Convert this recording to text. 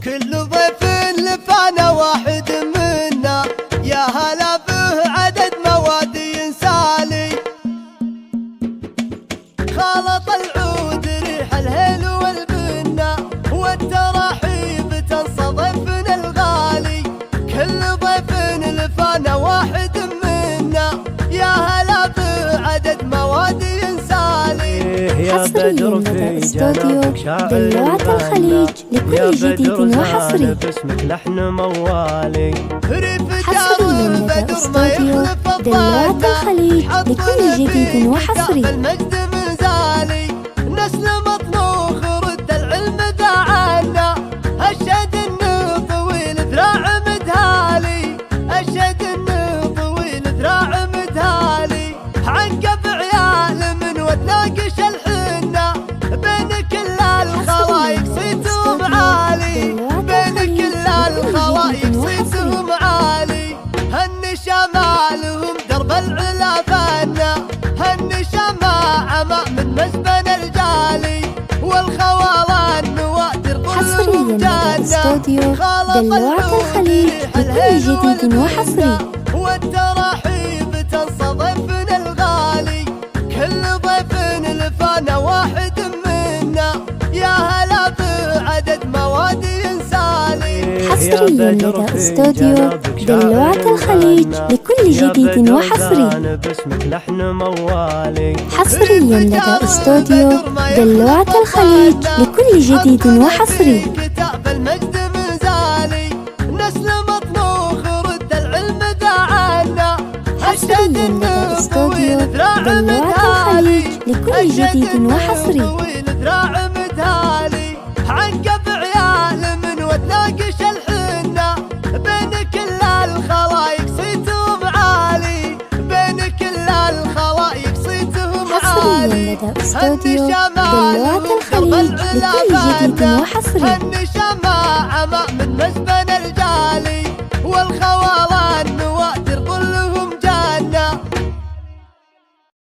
كل ضيف لفانا واحد منا، يا هلا به عدد مواد ينسالي. خلط العود ريح الهيل والبنا، والتراحيب تنصدفنا الغالي. كل ضيف لفانا واحد منا، يا هلا به عدد مواد ينسالي. يا بدر في جنابك شاعر الخليج لكل جديد وحصري. باسمك لحن موالي. حصريا لدى استوديو دلوعة الخليج لكل جديد وحصري. المجد مزالي نسل مطنوخ رد العلم دعانا. اشهد انه طويل ذراع مدهالي، اشهد انه طويل ذراع مدهالي. عنقب عيال من وتناقش الحنه، بين كل الخلايق صيتهم عالي، بين كل الخلايق صيتهم عالي. هن شمالهم درب العلا بنا، هن شماعة من مسبن الجالي. والخوالان نوادر ظلهم جنة، استوديو دلوعة الخليج لكل جديد وحصري. والتراحيب تنصدفنا الغالي. كل ضيف لفانا واحد منا، يا هلا بعدد مواد ينسالي. حصريا لدى استوديو دلوعة الخليج لكل جديد وحصري. باسمك لحن موالي. حصريا لدى استوديو دلوعة الخليج لكل جديد وحصري. كتاب المجد مزالي نسل مطنوخ رد العلم دعانا. حصريا لدى استوديو دلوعة الخليج لكل جديد وحصري. ذراع مدهالي. عنقب عيال من وتناقش الحنه، بين كل الخلايق صيتهم عالي، بين كل الخلايق صيتهم عالي. حصريا لدى استوديو دلوعة الخليج لكل جديد وحصري. هن شماعة من مسبن الجالي.